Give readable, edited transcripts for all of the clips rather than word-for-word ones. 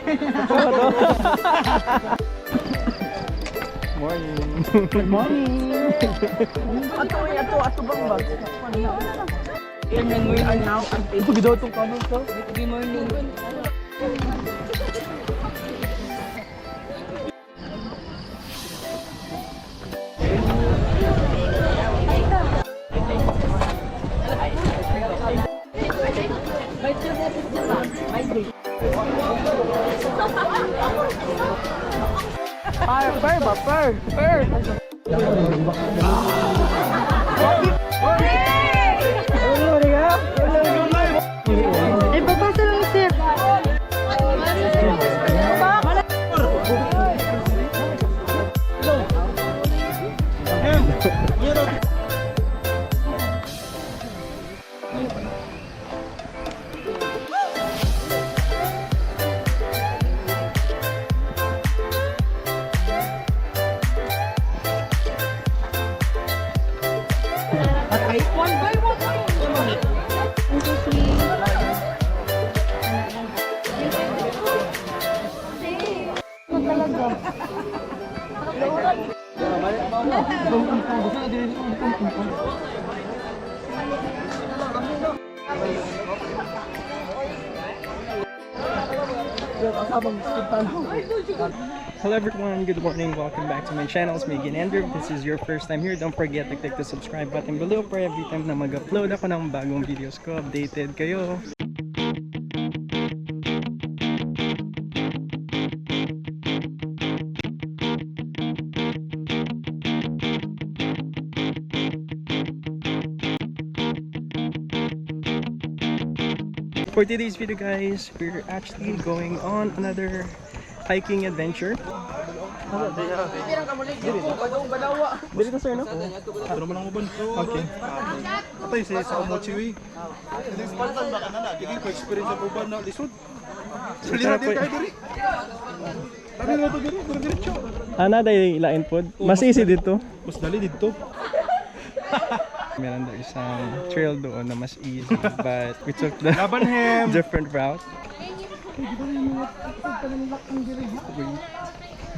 Morning. Good morning. Ato bang bag? Yan mo yung anaw. Pag daw itong kanon to. Good morning. Ipapasa lang sir. Hello everyone, good morning, welcome back to my channel. It's me again, Andrew. If this is your first time here, don't forget to click the subscribe button below for every time na mag-upload ako ng bagong videos ko, updated kayo. For today's video guys, we're actually going on another hiking adventure. Dito sir, no? Pero man ang uban. Okay. Patay sa Omochiwi. Spartan baka na digin ko experience sa uban na lisod. Salira din tayo diri. Dali na to diri, diretso. Ana day lain pod. Mas easy dito. Mas dali dito. Meron daw isang trail doon na mas easy, but we took the Labanhem. different route.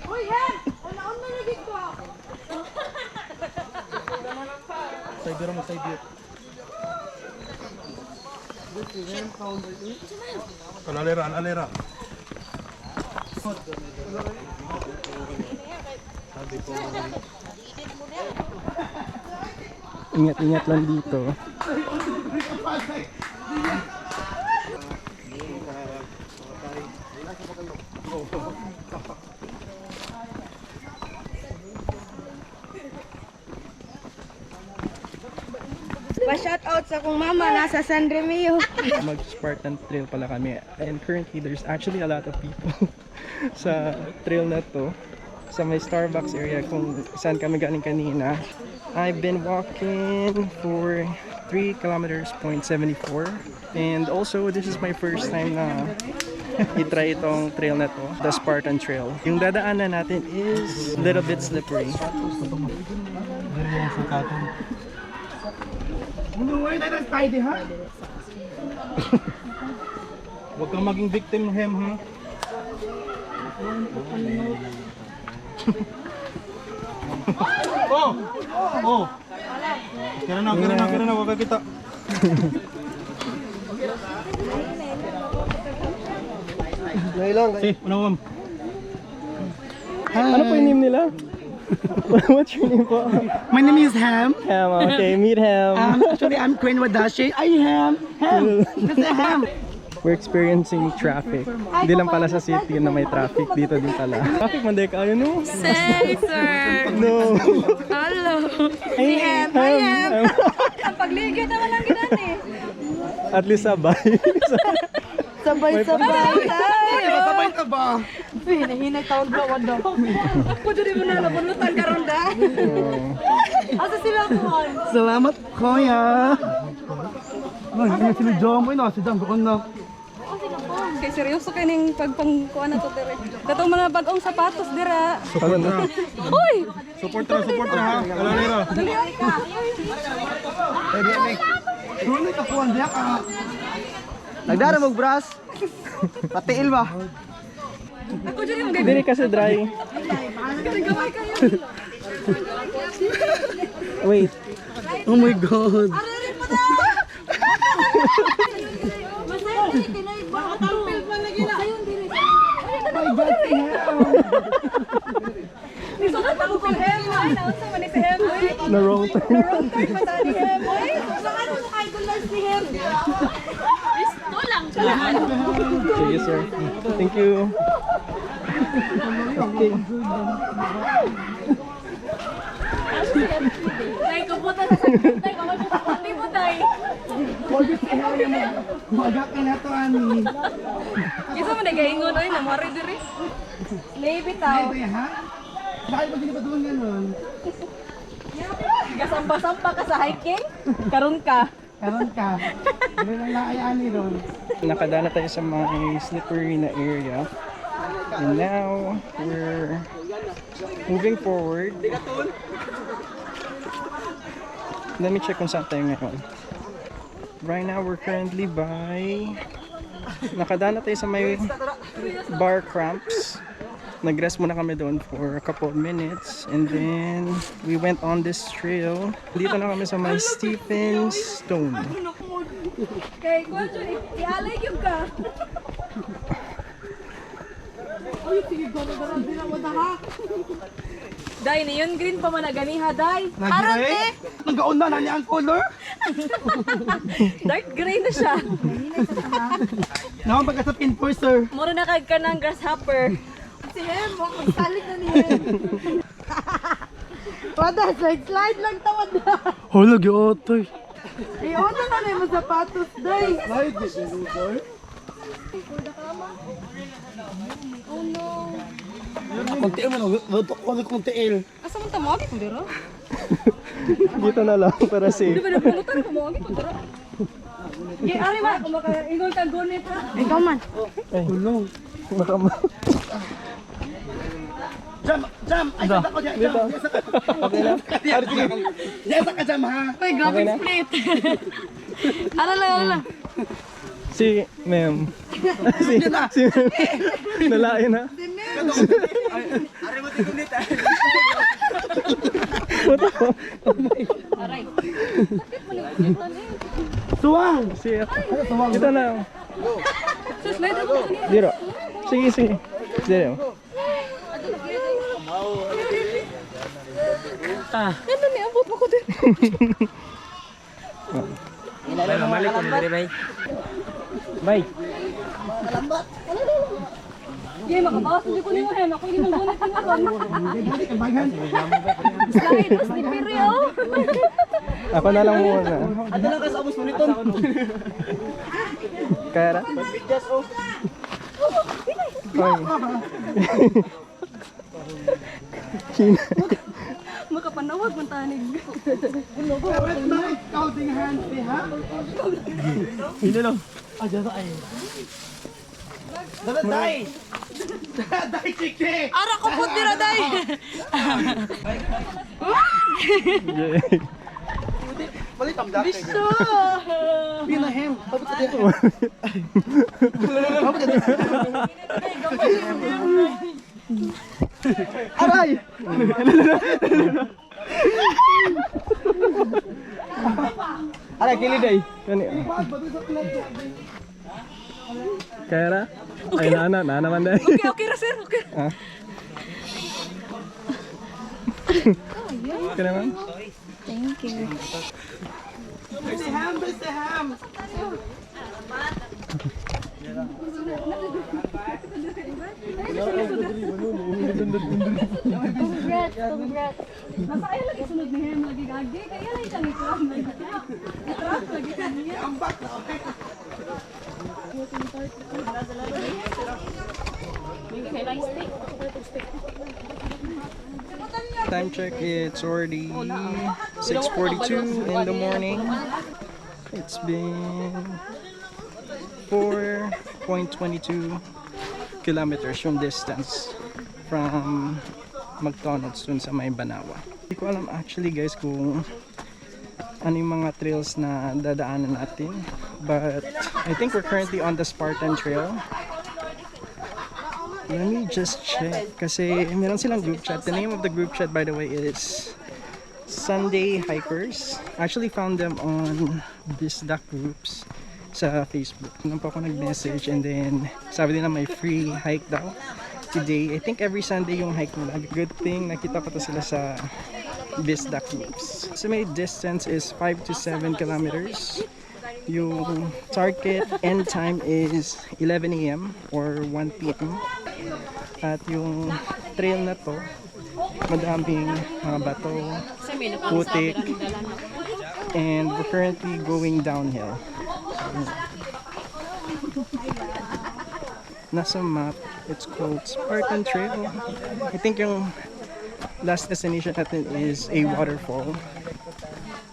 Uy, hen! Unaon na lagi ko. Side dira mo side dito. Alera. Ingat-ingat lang dito. Pa-shout out sa kong mama nasa San Remio. Mag-Spartan trail pala kami, and currently there's actually a lot of people sa trail na to, sa may Starbucks area kung saan kami galing kanina. I've been walking for 3 kilometers, 0.74, and also this is my first time na i-try itong trail na to, the Spartan Trail. Yung dadaanan natin is a little bit slippery. Huwag kang maging victim hem ha. Oh. Kira na, wag ka kita. Si, unawam. Ano po yung name nila? What's your name po? My name is Ham. Ham, okay, meet Ham. Actually, I'm Queen Wadashi. I Ham. This is Ham. We're experiencing traffic. Hindi lang pala sa city na may traffic, dito din pala. Traffic man dahil kayo, no? Say, sir. No. Hello. Hey, Ham. Ang pagligid naman ang ginan eh. At least sabay. Sabay-sabay tayo. Sabay ka ba? Uy, nahinay taon ba? Wanda. Pwede rin mo na nabunutan ka ron da. Asa sila ko? Salamat, Kuya. Ay, sila Jom. Ay, si Jom. Doon na. Kay seryoso kay ning pagpangkuan na to dire. Katong mga bagong sapatos dira. Support na. Hoy! Support na ha. Alera. Sulit ako ang diya ka. Nagdara mong bras. Patiil ba? Ako dyan yung Dili kasi dry. gagawin kayo. Wait. Oh my God. Nisukat ako kung Hemoy. Naunsa man ni si Hemoy. Na wrong turn. Wrong turn pa sa ni Hemoy. Saan mo idolize si Hemoy? Gusto lang. Sige sir. Thank you. Okay. Tay, kabuta sa sakit. Tay, kamay mo pati mo, tay. Magak ka na to, Ani. Kisa mo nagaingon, ay, namari diri. Maybe tao. Ito ha? Bakit ba ginibaduan ganun? Gasampa-sampa ka sa hiking? Karon ka. Karon ka. Ano lang laay Ani ron? Nakadana tayo sa mga slippery na area. And now, we're moving forward. Let me check kung saan tayo ngayon. Right now, we're currently by... Nakadana tayo sa may bar cramps. Nag-rest muna kami doon for a couple of minutes. And then, we went on this trail. Dito na kami sa may Stephen Stone. Kay, kwadyo, ialay yung ka. Day, neon green pa man na ganiha, day. Nagre? Nagaon na na niya ang color? Dark gray na siya. Naman pagka sa enforcer. Muro na kag ka ng grasshopper. Si Hem, magsalig na ni Hem. Wada, slide lang tawad na. Hala, giotoy. Eh, una na na yung sapatos, day. Slide, di siya Oh no. Kung tiil mo, nagutok ko kung tiil. Asa man tamo ko dira? Dito na lang para Di safe. ba napulutan ko mo ko dira? Gi ari ba kung makaingon ka gunit ha? Ikaw man. Ay, baka Jam! Jam! Ay, sasa ko dyan! Dito. Okay na? Yes, ka jam ha! Ay, grabe Okay na? split. Ala lang. Si Ma'am. si Ma'am. Nalain na. Ari mo tigunit ah! Aray. Tuwang! Si Dito na. So slide ako kanina. Dito. Sige. Dito. Ano ni abot mo ko din? Bye. Yay, makabawas hindi ko nimo hem. Ako hindi man gunit ng aron. Bagan! Slide, slippery oh. Ako na lang muna. Ato lang ka sa abos mo nito! Kaya ra? Ay. Kina. Makapanawag man tanig. Dapat na ikaw ding hanti ha? Hindi lang. Ah, dyan ay! Dapat day! Day, chike! Ara ko po tira, day. Balik ang dati! Biso. Yun na hem! Tapos ka dyan! Tapos ka dyan! Aray! Aray, kiliday. Kani. Kaya ra? Ay, na naman dahil. Okay ra sir, okay. Ah. Kaya naman? Thank you. Where's the ham? Where's the ham? Congrats. Masaya lagi sunod ni Hem lagi gagi. Kaya lang siya nito. Itrap lagi kaniya. Time check, it's already 6:42 in the morning. It's been 4.22 kilometers yung distance from McDonald's dun sa may Banawa. Hindi ko alam actually guys kung ano yung mga trails na dadaanan natin, but I think we're currently on the Spartan Trail. Let me just check kasi meron silang group chat. The name of the group chat, by the way, is Sunday Hikers. I actually found them on Bisdak groups sa Facebook. Nung pa ako nag-message and then sabi nila may free hike daw today. I think every Sunday yung hike nila. Good thing nakita pa to sila sa Bisdak groups. So my distance is 5 to 7 kilometers. Yung target end time is 11 a.m. or 1 p.m. At yung trail na to, madaming mga bato, putik, and we're currently going downhill. Nasa map, it's called Spartan Trail. I think yung last destination natin is a waterfall.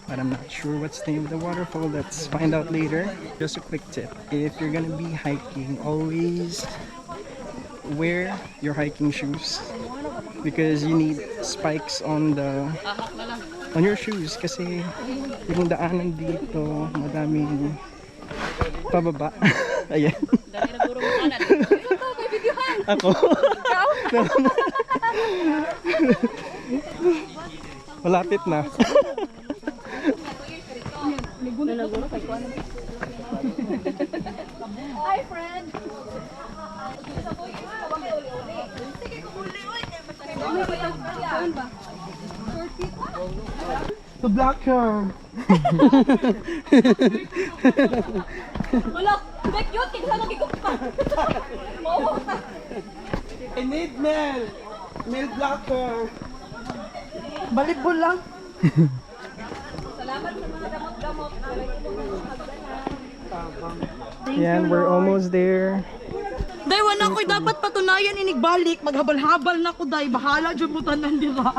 But I'm not sure what's the name of the waterfall. Let's find out later. Just a quick tip. If you're gonna be hiking, always wear your hiking shoes because you need spikes on your shoes kasi yung daanan dito madaming pababa. Ayan. Ako. Malapit na. Hi, friend. The black car. Wala, back yun, tingnan sa nagigop pa. Oo. I need Mel. Mel Blacker. Balibol lang. Salamat sa mga damot-damot. Yan, we're almost there. Day, wala ko'y dapat patunayan inigbalik. Maghabal-habal na ko, day. Bahala, dyan mo tanan dira.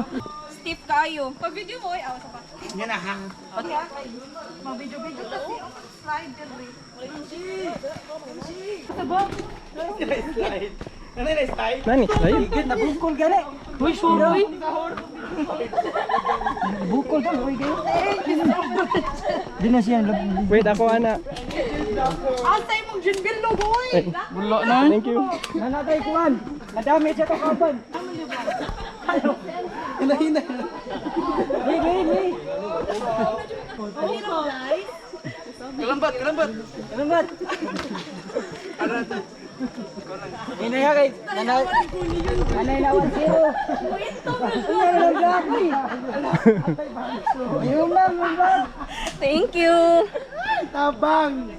Stiff kayo. Pag video mo, awa sa pa. Yan na hang. Mag-video-video kasi. Slide din, Ray. Nani, slide? Nabukol gani. Uy, sure. Bukol ka, uy, gani. Di na siya. Wait, ako ana. Asay mong ginbil no, boy. Bulo na. Thank you. Nanatay kuhan. Madami siya to kaban. Hina-hina. Hey. Kalambat. Salamat. Ini ya kay nanay na 1-0. Yung lang. Thank you. Tabang.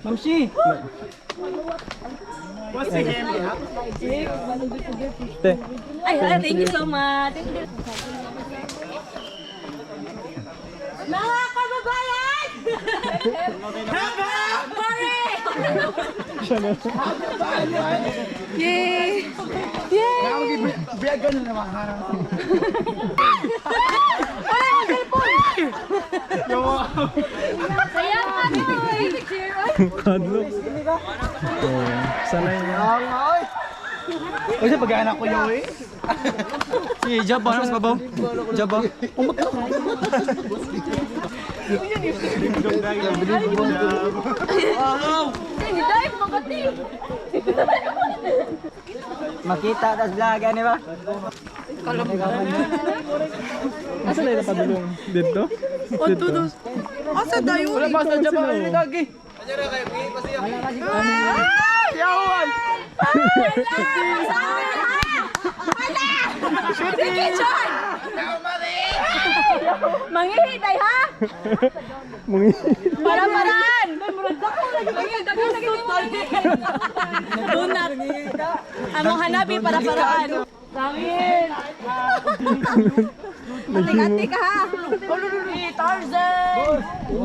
Mamsi. Te. Ay, thank you so much. Mga kababayan! Pare! Yay! Yay! Biyagan na naman harang. Wala akong cellphone! Sayang kami! Picture! Kadlo. Sanay na. Oy, sa pag-anak ko yun eh. Si Jab, ano mas babaw? Jab, ah. Hindi tayo makati! Makita tas vlog ani ba? Asa na yung padulong? Dito? Dito? Asa dayo? Wala pa sa Jab, ano yung gagi? Yawan. Sige, John! Manghihintay, ha? Para-paraan! Donut! Among hanapin para-paraan. Tangin! Ati-ati ka, ha? Tarzan!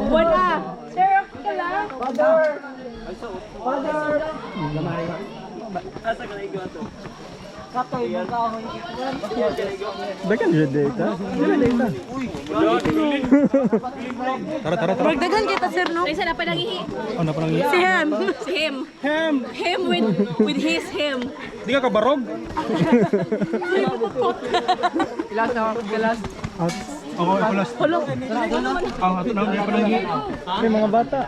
Wala! Share up ka lang! Katoy mo ka ako. Dagan dyan data. Dila data. Tara. Magdagan kita, sir, no? Isa na pa nangihi. Ano pa lang yan? Si him. Si him. Him with his him. Di ka kabarog? Kilas na ako, kilas. Oo, ikulas. Ang ato na mga pananggi. May mga bata.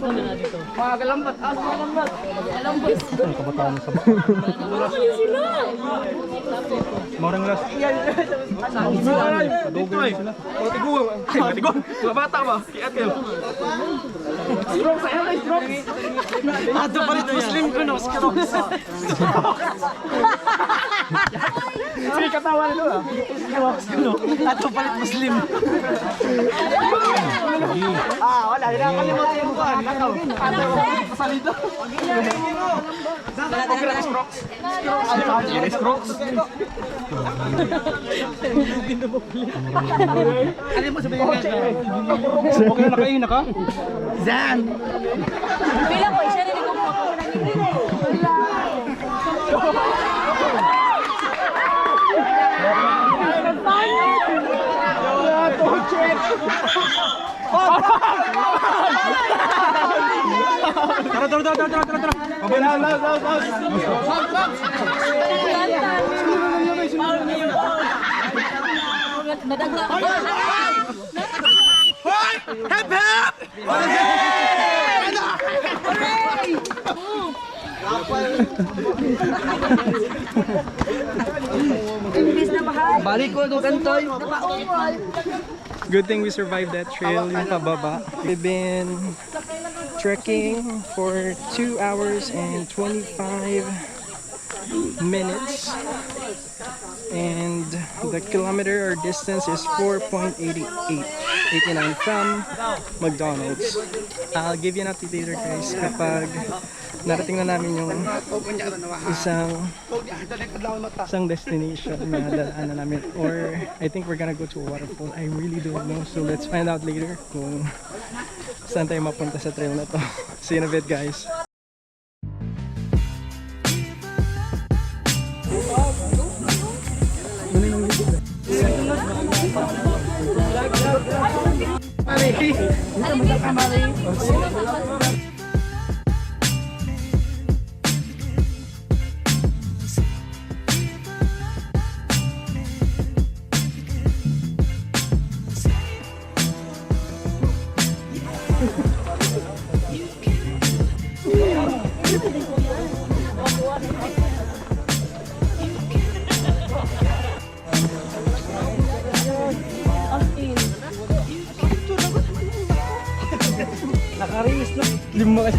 Mga kalambat. Mga kalambat. Ang kabataan sa Marang last. Dugay sila. Tigon. Mga bata ba? Kiat kayo. Stroke sa'yo na stroke. Ato palit Muslim ko no. Sige katawa nito ah. Ato palit Muslim. Wala. Hindi na kalimutan yung kuhan. Nakaw. Ato pasalito. Strokes. Ano mo sabihin ka? Okay na nakaina ka? Zan! Bilang ko, isa rin ko po. Tara. Nadagla. Imbis na mahal. Balik ko doon kantoy. Napaungol. Good thing we survived that trail, yung pababa. We've been trekking for 2 hours and 25 minutes. And the kilometer or distance is 4.89 from McDonald's. I'll give you an update later guys kapag narating na namin yung isang destination na dadaan na namin, or I think we're gonna go to a waterfall. I really don't know, so let's find out later kung saan tayo mapunta sa trail na to. See you in a bit guys. Nakarilis na. Lima kasi.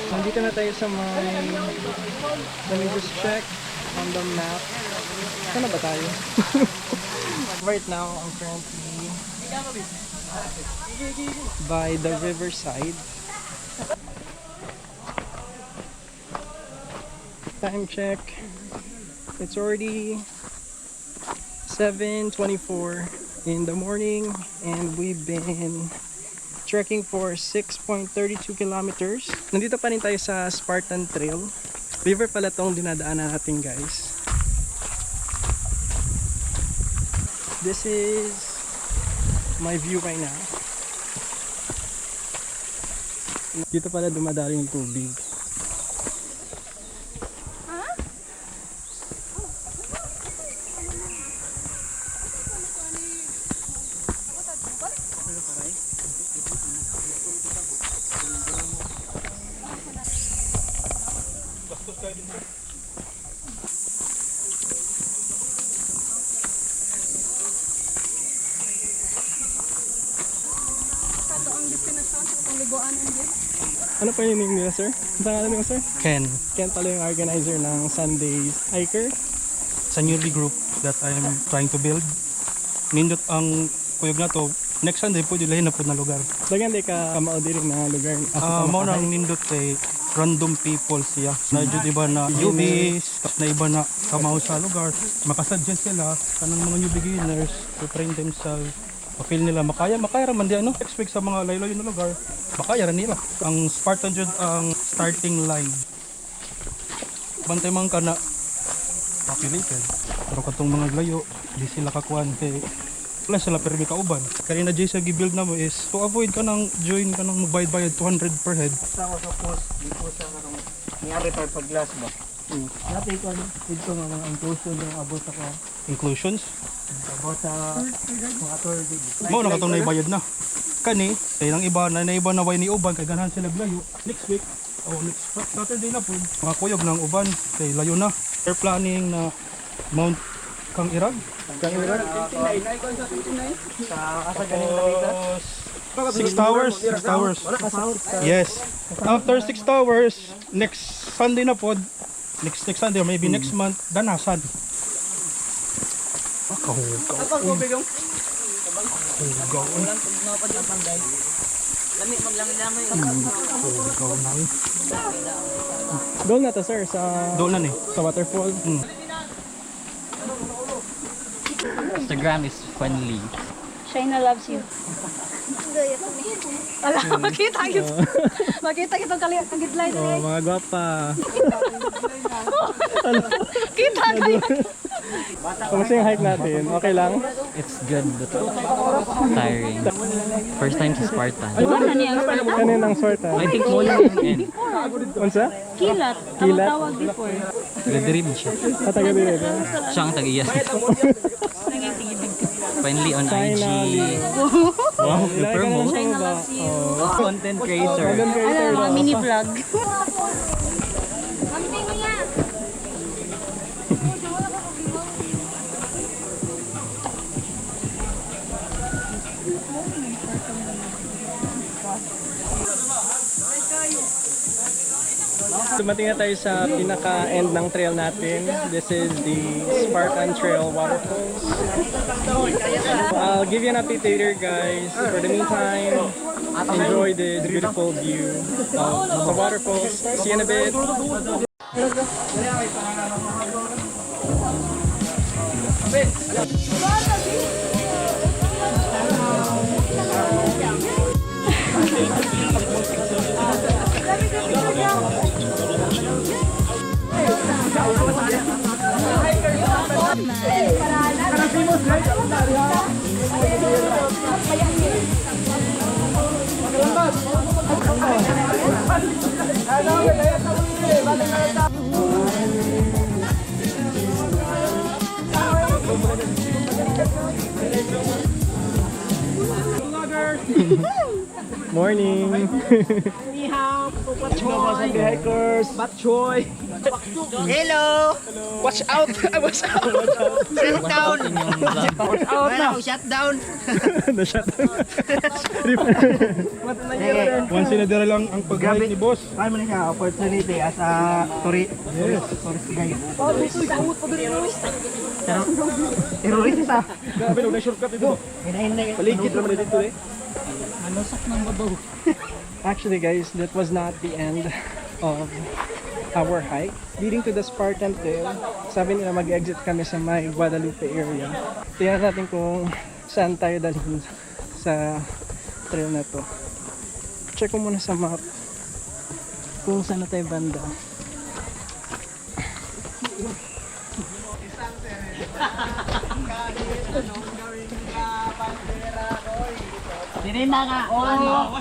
Nandito na tayo sa may... Let me just check on the map. Saan na ba tayo? Right now, I'm currently by the riverside. Time check. It's already 7:24 in the morning and we've been trekking for 6.32 kilometers. Nandito pa rin tayo sa Spartan Trail. River pala tong dinadaanan natin guys. This is my view right now. Dito pala dumadalo yung tubig. Ano pa yung name nila, sir? Ang pangalan nila, sir? Ken, Ken pala yung organizer ng Sundays Hiker. sa newbie group that I'm trying to build. Nindot ang kuyog na to, next Sunday po lahi na po na lugar. Dagan di ka kamao diri na lugar. Mao na ang nindot kay random people siya. Na jud iba na newbies, na iba na kamao sa lugar. Makasuggest sila kanang mga new beginners to train themselves. Ma-feel nila makaya ra man di ano. Expect sa mga layo-layo na lugar. Makaya ra nila. Ang Spartan jud ang starting line. Bantay man ka na populated. Pero katong mga layo, di sila kakuan kay wala sila pero may kauban. Kanina Jay sa gibuild na mo is to avoid ka nang join ka nang bayad 200 per head. Sa ako sa post, dito sa karong nangyari tayo pag glass ba? Dati ko dito nga mga inclusion yung abot ako. Inclusions. Abot sa mga tour dito. Mao na katong naibayad na. Kani, kay nang iba na way ni uban kay ganahan sila layo. Next week, next Saturday na po. Mga kuyog ng uban kay layo na. They're planning na Mount Kang Irag. Sa kasagaling nakita. 6 towers, 6 towers. Yes. After 6 towers, next Sunday na po, next Sunday or maybe next month, Danasan. Kapag ko bigong Doon na to sir sa Doon na ni. waterfall. Instagram is friendly. Shaina loves you. Ala, makita kita. Makita kitong kagidlay Oh, diri. mga gwapa. Kita kayo. Kamusta yung hike natin? Okay lang? It's good but tiring. First time sa Spartan. Ano niya? Kanin ang sort ha? I think mo lang yan. Unsa? Kilat. Kilat? Tawag before. Gadrib siya. Kataga din ito. Siya ang tag-iyas. Finally on IG. Wow, promo. Shaina loves you. Content creator. Ano, mga mini vlog. Dumating na tayo sa pinaka-end ng trail natin. This is the Spartan Trail Waterfalls. I'll give you an update later guys. For the meantime, enjoy this beautiful view of the waterfalls. See you in a bit. Morning. hikers. Batchoy. Hello. Watch out. Watch out. Shut down. Out na. Shut down. Na-shut. Once in a day lang ang pag-hike ni boss. Ay man nga opportunity as a tourist guide. Terorista. Grabe na shortcut ito. Paligid naman dito eh. Actually guys, that was not the end of our hike. Leading to the Spartan Trail, sabi nila mag-exit kami sa may Guadalupe area. Tingnan natin kung saan tayo dalhin sa trail na to. Check ko muna sa map kung saan na tayo banda. Tinina nga. Oh.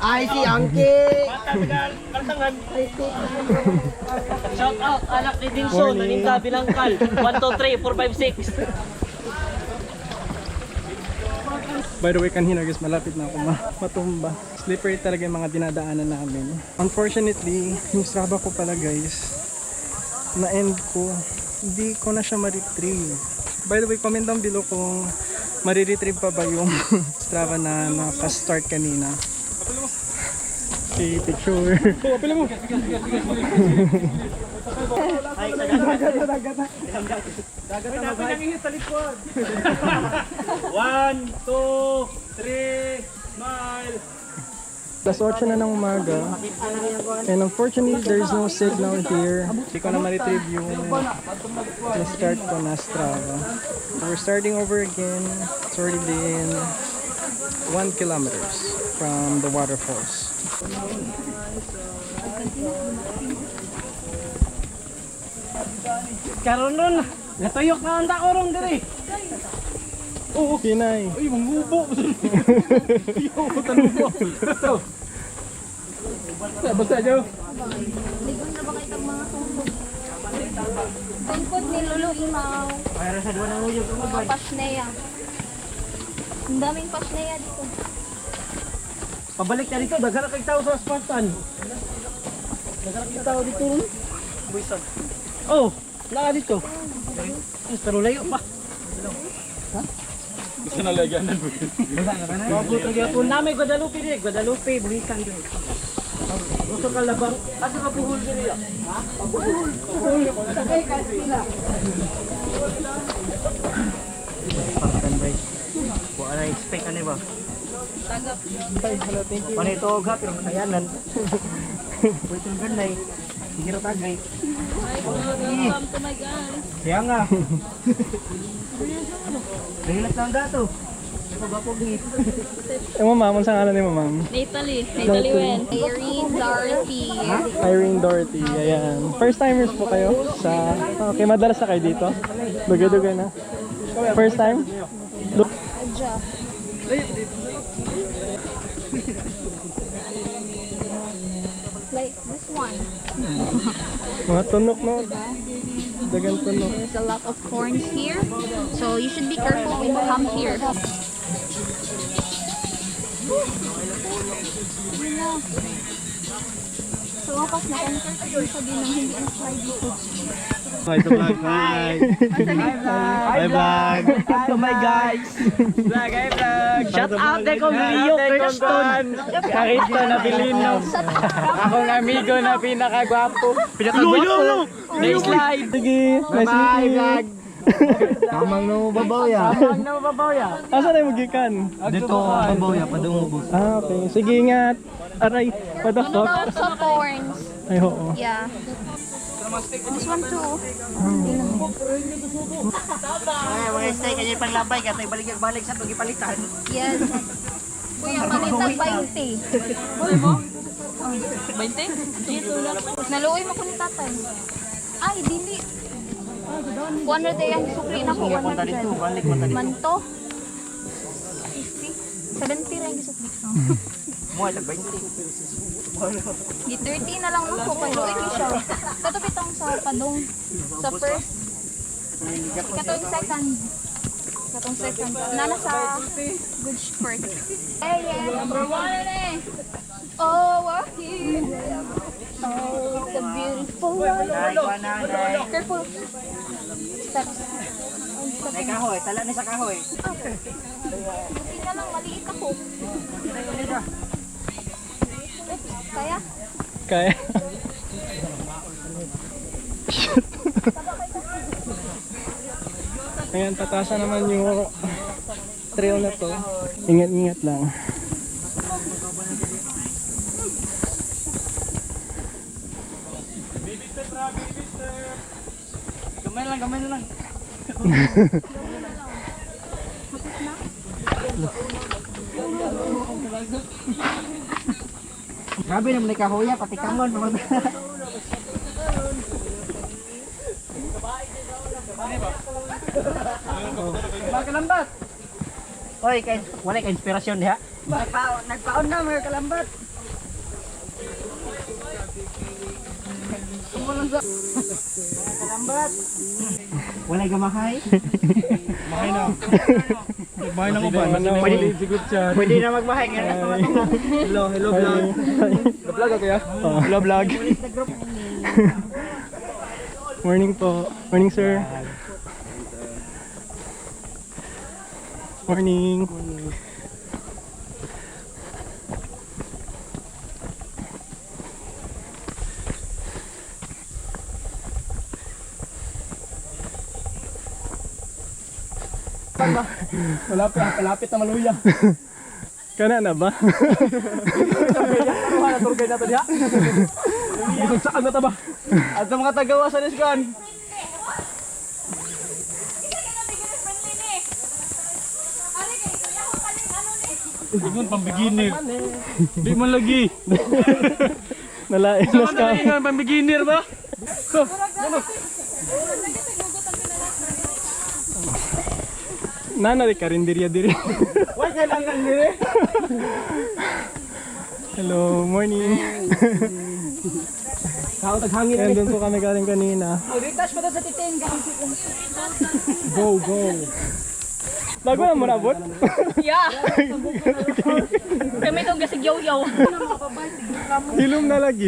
Ay si Angki. Shout out, anak ni Dinson, Morning. naninda bilangkal. 1, 2, 3, 4, 5, 6. By the way, kanina guys, malapit na ako matumba. Slippery talaga yung mga dinadaanan namin. Unfortunately, yung Strava ko pala guys, na-end ko. Hindi ko na siya ma-retrieve. By the way, comment down below kung mariretrieve pa ba yung Strava na naka-start kanina. Okay, picture. Apila mo. Dagat na mag-hike. 1, 2, Alas 8 na ng umaga. And unfortunately, there's no signal here. Hindi ko na ma-retrieve yung start ko na Strava. We're starting over again. It's already been 1 kilometers from the waterfalls. Karon nun, natuyok na ang takorong diri. Pinay. Uy, mangubo. Basta Joe. Ligon na ba kayo tag mga tumpok? Tumpok ni Lolo Imaw. Para sa duwa ng uyog ko Mga pasneya. Ang daming pasneya dito. Pabalik na dito, daghan na kay tao sa asfaltan. Daghan na kay tao dito. Buisan. Oh, laka dito. Pero layo pa. Gusto na lagyan na. Mabuto gyapon namin Guadalupe diri, Guadalupe buhikan diri. Gusto ka labang, asa ka puhol diri? Ha? Puhol. Sakay ka sila. Partan bay. Wa na expect ani ba? Panito og ha pero makayanan. Pwede yung ganay. Sige ro tagay. Welcome to my guys. Kaya nga. Relax lang dato. Pagapog ni. Ma'am, saan ngalan ni ma'am? Natalie. Natalie Wen. Irene Dorothy. Irene Dorothy, ayan. First timers po kayo sa... Okay, madalas na kayo dito? Duga-duga na. First time? Adja. Like this one. Mga tunok, no? Dagan tunok. There's a lot of thorns here. So you should be careful when you come here. So wakas na enter ko yung sabi ng hindi ang slide dito. Hi vlog. Hi. Hi vlog. Oh my guys. Vlog, hi vlog. Shout out kay kong Rio Kirston. Carito na Bilino. Akong amigo na pinakagwapo. Pinakagwapo. Next slide. Sige, nice meeting you. Tamang no babaw ya. Ang nababaw ya. Asa na yung magikan? Dito babaw ya padungubos. Ah, okay. Sige, ingat. Aray, what the fuck? Lots of thorns. Ay, oo. Yeah. This one too. Ay, mga stay kanya panglabay ka, tayo balik sa pagipalitan. Yes. Kuya, palitag 20. 20? Naluoy mo ko ni tatay. Ay, dili. 100 yung sukli na ko. Punta dito, balik mo dito. Manto. 50. 70 lang yung sukli ko. Mo ay 20. Di 30 na lang ako. Paluoy ko siya. Katupit ang sa padong. Sa first. Katong second. Katong second. Nana sa good sport. Hey, yeah. Number 1 eh. Oh, wow. Oh, it's a beautiful world. Careful. Steps. Nay kahoy, tala ni sa kahoy. Buti na lang, maliit ako. Oops, kaya? Kaya. Shit. Ayan, tatasan naman yung trail na to. Ingat-ingat lang. Gamay na lang. Grabe naman ni kahoy, pati kamon. Kalambat. Oy, wala ka inspirasyon diha. Nagpaon na mga kalambat. Kalambat. Wala gamahay. Mahay na. Mahay na uban. Pwede na magmahay nga. Hello vlog. Vlog ako ya. Hello, vlog. Morning po. Morning, sir. Morning. Malapit na maluya. Kana na ba? Turgay na to diha. Saan na ta ba? At mga tagawa sa Niskan. Ingon pang beginner. Di man lagi. Nalain na Saan ka. na ingon pang beginner ba? Nana di karinderya diri. Why kailangan dire? Hello, morning. Kao taghangin. Ayan, doon po kami galing kanina. Touch pa daw sa titing. Go, go. Bago na mo nabot? Yeah. Kami itong gasig yaw-yaw. Hilom na lagi.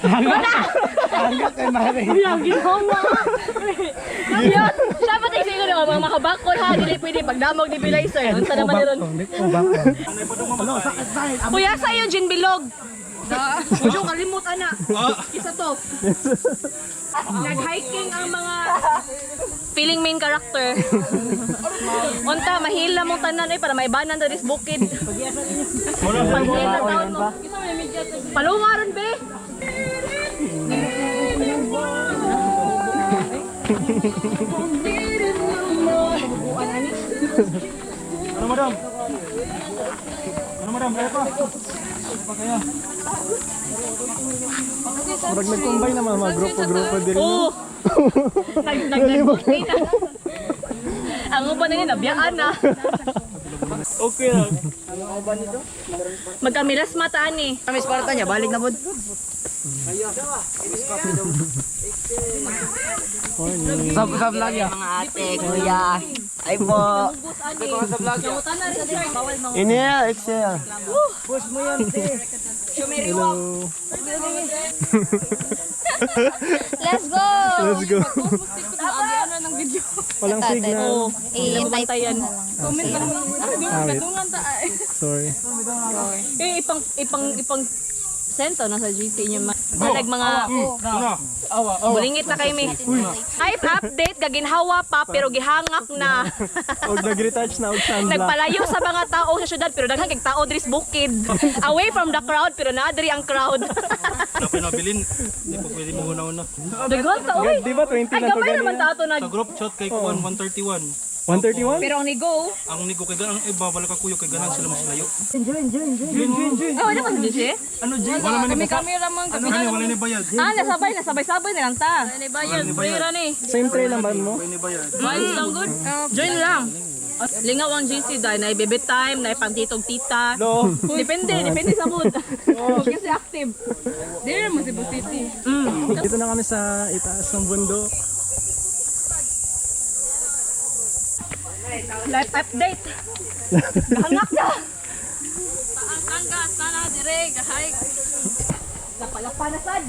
Ang ginawa. Yan. Siya pa tayo siguro mga makabakoy ha. Dili pwede pagdamog di bilay sir. Ang sana man ron. Kuya sa iyo Jin Bilog. Medyo kalimut ana. Isa to. Nag-hiking ang mga feeling main character. Unta mahila mong tanan ay para maibanan sa this bukid. Mahila taon mo. Palungaron be. Ano madam? Ano madam? Kaya pa? Pag nag-combine naman mga grupo-grupo diri. Oo. Nag-bukid na. Ang uban na yun, nabiyaan na. Okay lang. Magkamilas mataan eh. Kami Sparta niya, balik na po. Sab lang ya. Mga ate, kuya. Ay po. Ini ya, Excel. Hello. Let's go! Let's go. Ano Walang signal. I-bantayan. Wait. Sorry. Ipang sento na sa GC niyo. Dalag mga bulingit na kay mi. Live update gaginhawa pa pero gihangak na. Og nag-retouch na og sunblock. Nagpalayo sa mga tao sa syudad pero daghan kay tao diri sa bukid. Away from the crowd pero nadiri ang crowd. Ano pinabilin? Di po pwede mo una-una. Daghan ta oy. Di ba 20 Ay na to gamay naman ganina? ta ato nag Sa group chat kay Kuan 131. 131? pero ang nigo. Ang nigo kay ganang iba wala ka kuyo kay ganang sila mas layo. Oh, wala pa sa GC? Wala man ni Camera man. wala ni bayad. Nasabay na lang ta. Ano ba yun? Pwera ni. Same trail lang ba mo? Wala ni bayad. Miles lang good. Join lang. Lingaw ang GC dahil na baby time, na pangtitog tita. No. Depende sa mood. Huwag kasi active. Dire mo si Busiti. Dito na kami sa itaas ng bundok. Life update. Hangak na. Ang gas na dire gahay. Lapalapa na sad.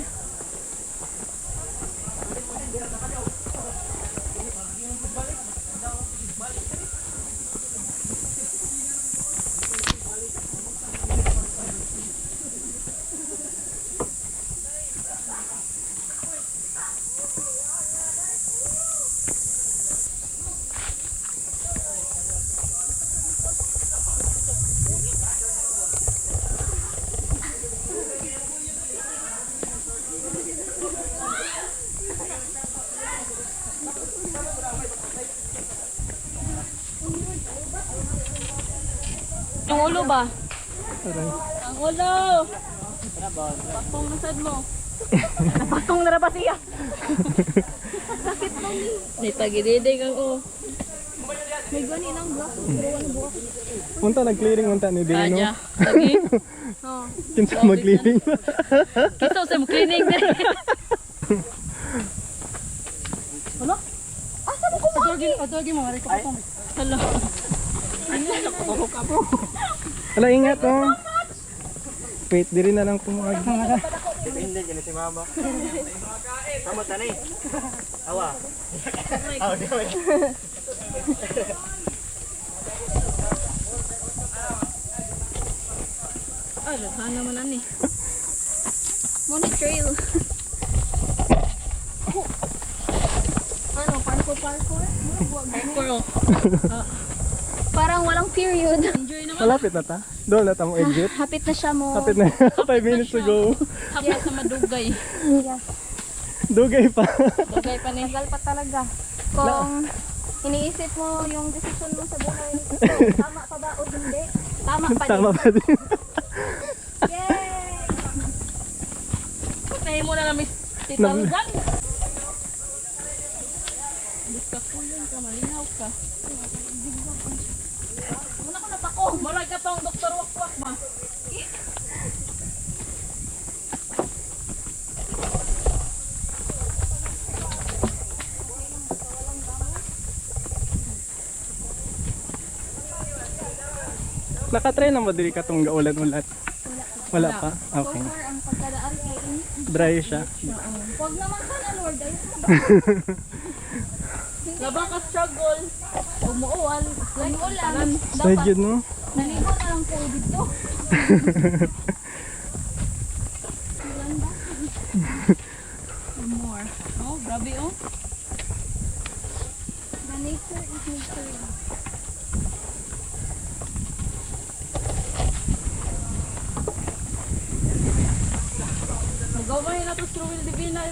Yung ulo ba? Ang ulo! Patong nasad mo. Napatong na ba siya? Sakit mo ni. May pagididing ang ulo. May gani nang buwak. Punta nag-clearing unta ni Dino. Kanya. Lagi. Oh. Kinsa mag-clearing. Kita sa cleaning na. Ano? Asa mo kumagi? Atogin mo ari ko pa. Hala. Ala, ingat oh. Wait, diri na lang kumag. Depende dyan si mama. Tama tanay. Awa. Awa, di ba? Ah, daghan naman ani. Money trail. Ano, parkour? Parkour, oh. Parang walang period. Enjoy naman. Malapit na ta. Doon na ta mo exit. Hapit na siya mo. Kapit na 5 minutes ago. Hapit sa madugay. Yes. Dugay pa. Dugay pa ni. Tagal pa talaga. Kung iniisip mo yung decision mo sa buhay, tama pa ba o hindi? Tama pa din. Tama pa din. Yay! Pagtahin mo na lang Miss Titalgan. Diskakulan ka, malinaw ka. Muna ko na pa ko. Marag ka pang Dr. Wakwak ma. Nakatry na mo diri ka tong gaulan-ulat. Wala pa. Okay. So far, ang pagkadaan kay ini. Dry siya. Huwag naman sana, Lord. Ayun na Labang ka struggle. Umuulan. Umuulan. Side yun no? Naligo na lang po dito. More. Oh, grabe oh. The nature is nature. Magawain na to si Rowel Divina.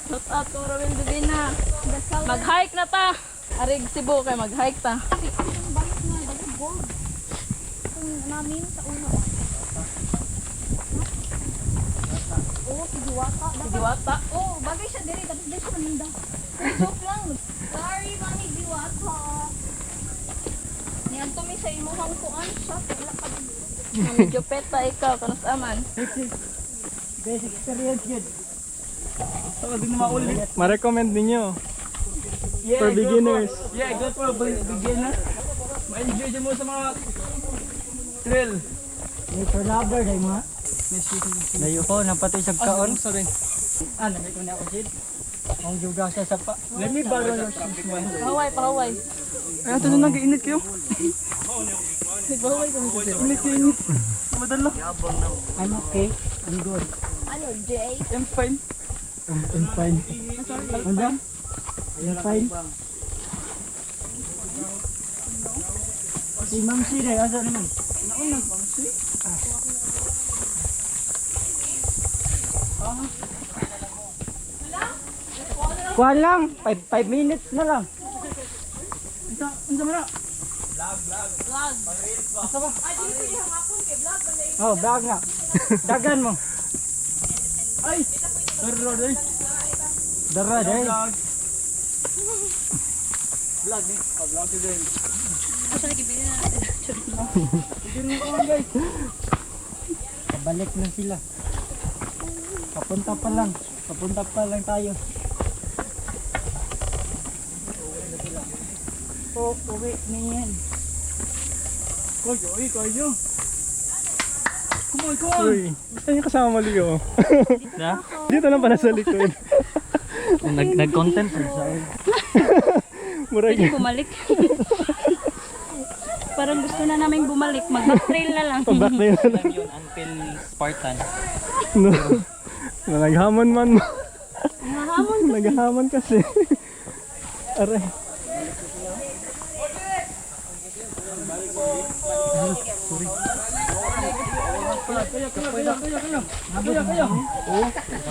Shout out to Rowel Divina. Dasal. Mag-hike na ta. Arig Cebu kay mag-hike ta. Yung balik na, balik gold. Kung namin sa ulo. Oo, si Diwata. Si Diwata. Oo, bagay siya diri. Tapos dahil siya naminda. Joke lang. Sorry, Mami Diwata. Niyan to mi sa imuhang kuan siya. Wala pa din. Medyo peta ikaw. Kanus aman. Basic experience yun. Saka din na maulit. Ma-recommend ninyo. For beginners. Yeah, good for beginner. Ma-enjoy dyan mo sa mga trail. Nature lover, day mo ha? Layo ko, napatay sa kaon. Sorry. Namay ko na ako sid. Ang juga sa sapa. Let me borrow your shoes, man. Pahaway, pahaway. Ay, ito na nag-init kayo. Nagpahaway kami sa Cebu. Init kayo, init. Madala. I'm okay. I'm good. Ano, Jay? I'm fine. I'm fine. Andam? I'm fine. Si Ma'am Sire, asa naman? Kuha lang, 5 minutes na lang. Ano mo na? Oh, vlog nga. Dagan mo. Ay! Dara, day. Dara, day. Vlog ni. Vlog si Del. Pabalik na sila. Papunta pa lang tayo. Oh, uwi na yan. Koyo. Come on. Uy, saan yung kasama mo Leo? Na? Dito lang pala sa likod. Nag-content sa Murag Pwede bumalik. Parang gusto na namin bumalik. Mag-trail na lang. Pag-back na yun. lang yun until Spartan. No. Naghamon man mo. Mahamon. Naghamon kasi. Aray.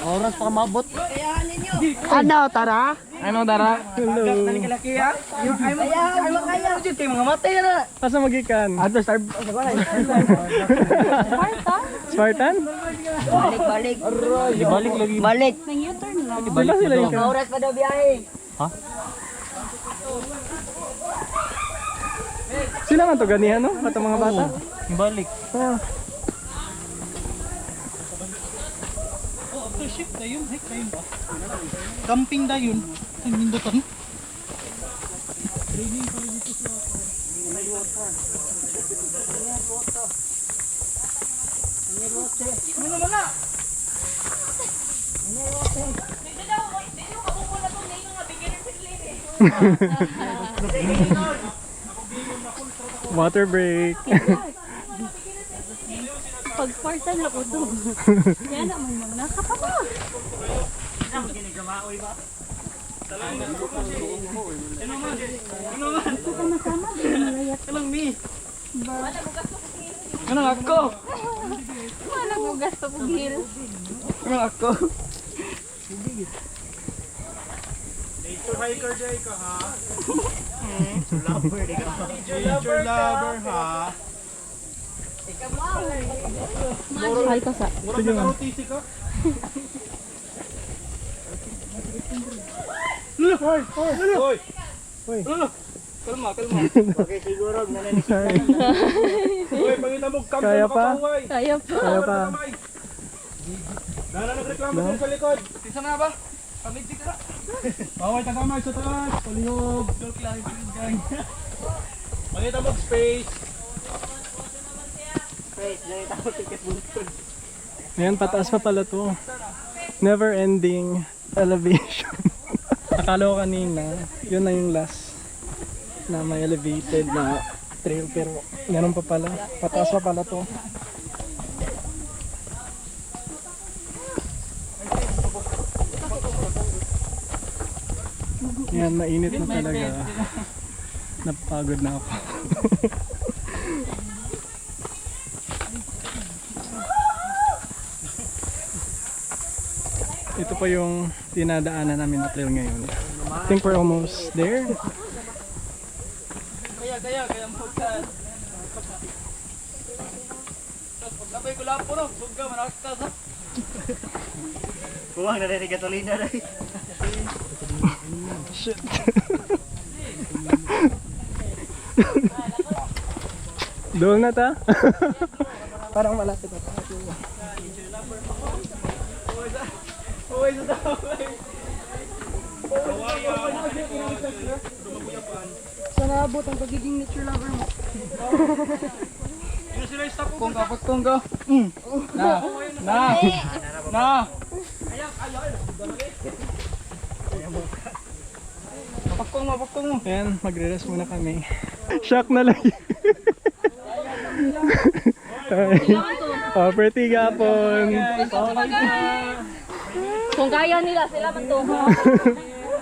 Oras pa mabot. Ano, tara? Ano, Dara? Hello. Kalaki ha? Ayaw kaya. Mga matay na. Asa magikan? Ato, sir. Spartan? Ibalik lagi. Balik. Nang U-turn lang. Sila sila yung Oras pa daw biyahe. Ha? Sila man to ganihan no? Ato mga bata. Ibalik. Ah. After shift na yun, hike na yun ba? Camping na yun. Ang mindotan. Water break. Pag Spartan ako to. Yan naman mga nakapapa. Ano ako? Wala mo gasto ko gil. Ano ako? Nature hiker day ka ha? Nature lover ha? Ay ka sa. Murag nakarotisi ka? Hoy! Hoy! Kalma. Hoy, pangita mo kampo Kaya na pa? kapahuay! Kaya pa. Kaya pa. Nana nagreklamo no? Sa likod! Isa na ba? Pamigdi ka na. Bawal tagamay sa taas! Palihog! Pangita mo space! Ayan, pataas pa pala to. Never ending elevation. Akala ko kanina, yun na yung last na may elevated na trail, pero ganun pa pala. Pataas pa pala to. Yan, mainit na talaga. Napagod na ako. Ito pa yung dinadaanan namin na trail ngayon. I think we're almost there. Kaya mo ka. Labay ko lapo no. Sugga manakta sa. Kuwang na rin Catalina rin. Shit. Doon na ta? Parang malapit na tayo. Uy, sa daw. Sana abot ang pagiging nature lover mo. Yun sila yung stop ko! Pagtungga. Na. Mapakong mo. Ayan, magre-rest muna kami. Shock na lang. Oh, pretty gapon. Kung kaya nila, sila man to.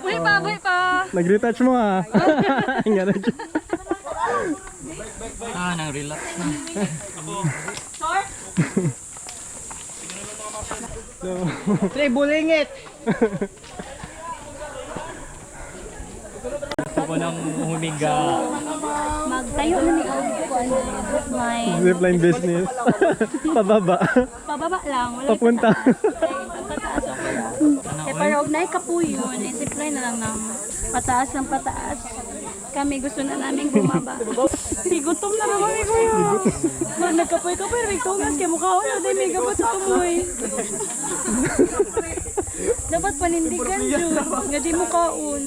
Buhay pa. Nag-retouch mo ha. Nga na dyan. Nang relax na. So, Pre, bulingit. Gusto ko nang humiga. Magtayo na ni Audio zipline. zipline business. Pababa. Pababa lang. Wala Papunta. pataas ako lang. Eh parang na kapuyon, zipline na lang ng pataas ng pataas. Kami gusto na namin bumaba. Gutom na naman ni Kuya. Nagkapoy-kapoy, may tungas kaya mukha ko na din may gabot sa tumoy. Dapat panindigan dyan. Nga di mo kaon.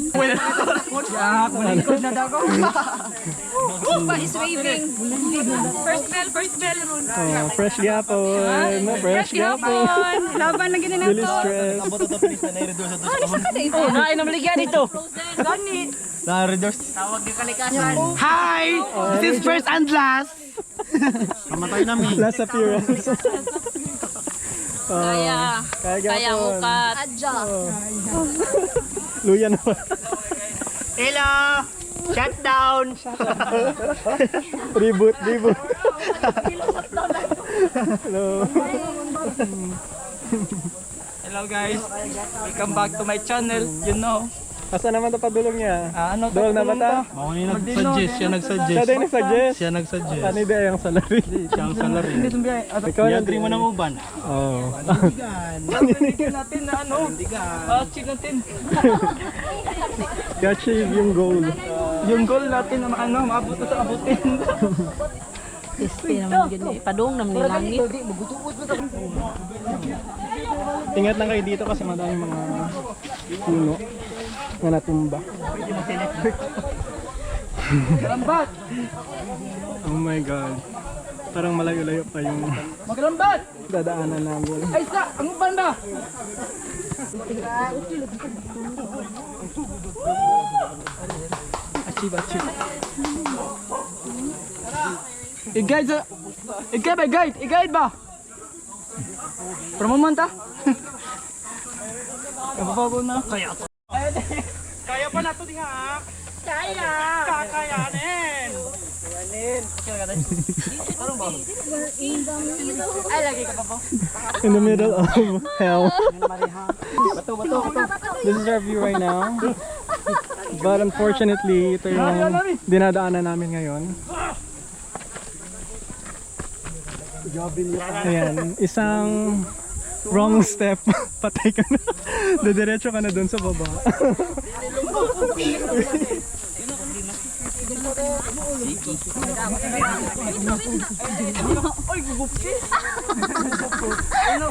Bulikod na daw ko. Upa is waving. First bell. Oh, fresh gapon. Fresh gapon. Laban na ganun na Really to. stress. Oh, naay na maligyan dito. Gani. Hi! This is first and last. Last appearance. Kaya. Kaya gapon. Adja. Luya na. Hello! Shut down! Reboot. Hello. Hello guys. Welcome back to my channel. You know. Asa naman ito padulong niya? Ano Doon na ba ta? Ako na yung nag-suggest. Siya nag-suggest. Siya din nag-suggest. Siya nag-suggest. Ano ba yung salary? Siya ang salary. Ikaw na I-agree mo ng uban. Oo. Panindigan natin na ano. Achieve natin. I-achieve yung goal. Yung goal natin na ano, maabot na sa abutin. Padong naman ni langit. Ingat lang kayo dito kasi madaming mga puno na natumba. Maglambat! Oh my god. Parang malayo-layo pa yung Maglambat! dadaanan namin. Ay sa! Ang banda! Achieve. I-guide ba? Promoman ta? Kapapago na. Kaya pa na to diha. Kaya! Kakayanin! Ay, lagi ka pa po. In the middle of hell. This is our view right now. But unfortunately, ito yung dinadaanan namin ngayon. Ayan, isang wrong step, patay ka na. Didiretso ka na dun sa baba.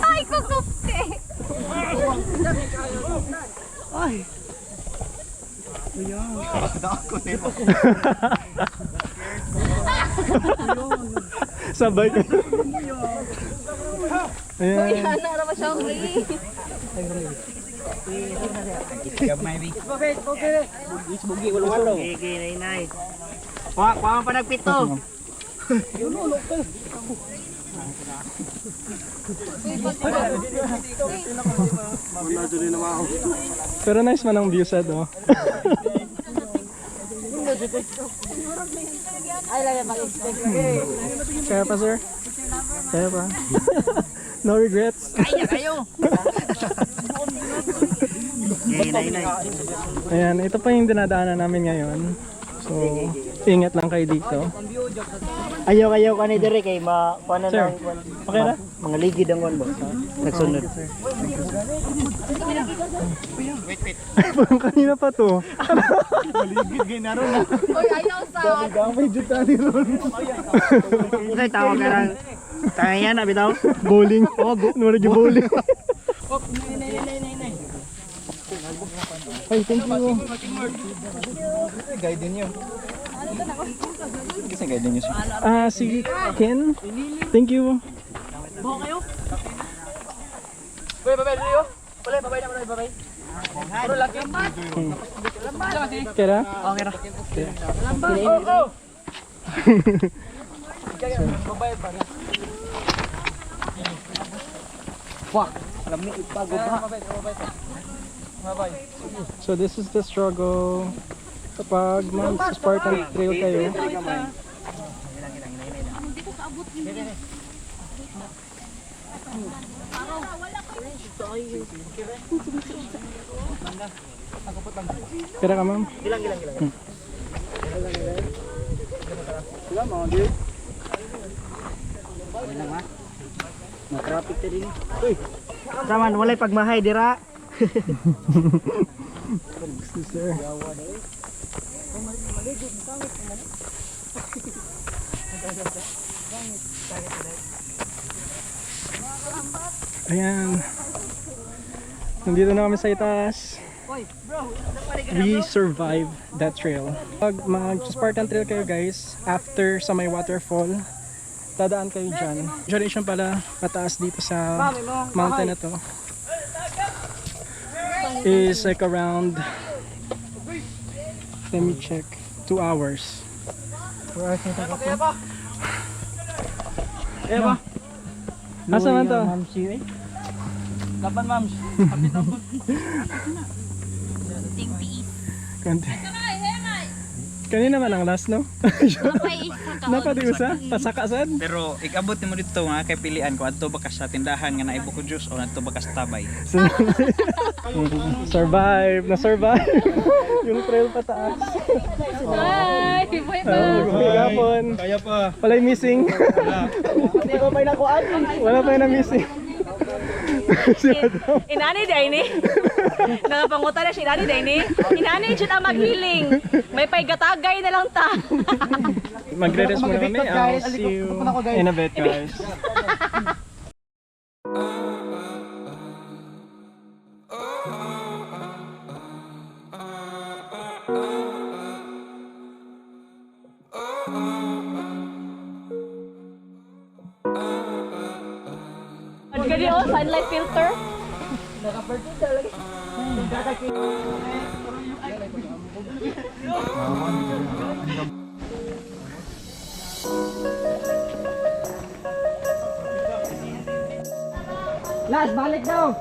Ay, kukupte! Sabay ka. Ayan. Yan, naman siyang rin. Kuha pa nagpito. Pero nice man ang view sa do. Kaya pa, sir? Kaya pa? No regrets? Ayan, ito pa yung dinadaanan namin ngayon. So, ingat lang kayo dito. Ayaw ka ni dire kay paano Sir, okay na? mga ligid ang boss. Nagsunod. Parang kanina pa to. Uy, ayaw sa... Say tawag ka lang. Tangayan na bitaw. Bowling. Oh, nura yung bowling. Ay, thank you. Guide niyo. Kasi guide niyo siya. Si Ken. Thank you. Kera? Okay ra. So this is the struggle kapag mag-Spartan trail kayo. Kira ka, ma'am? Gilang. Matraffic ta din. Uy. Saman walay pagmahay dira. Sir. Ayan. Nandito na kami sa itaas. We survived that trail. Pag mag-Spartan trail kayo guys, after sa may waterfall, dadaan kayo dyan. Duration pala pataas dito sa mountain na to is like around, let me check, 2 hours. Eba. Asa man to? Laban ma'am. Konti. Kanina man ang last, no? Napadiusa? Pasakasan? Pero ikabot mo dito nga kay pilian ko adto ba ka sa tindahan nga naibo ko juice o adto ba ka sa tabay. Survive! Na-survive! Yung trail pataas. Ay, boy pa. Gapon. Kaya pa. Wala'y missing. Wala pa yung na-missing. Inani day ni. Nangapangutan na si Inani day ni. Inani dyan ang maghiling. May paygatagay na lang ta. Magre-rest muna kami. I'll see you in a bit, guys. Gani oh, sunlight filter. Las, balik daw.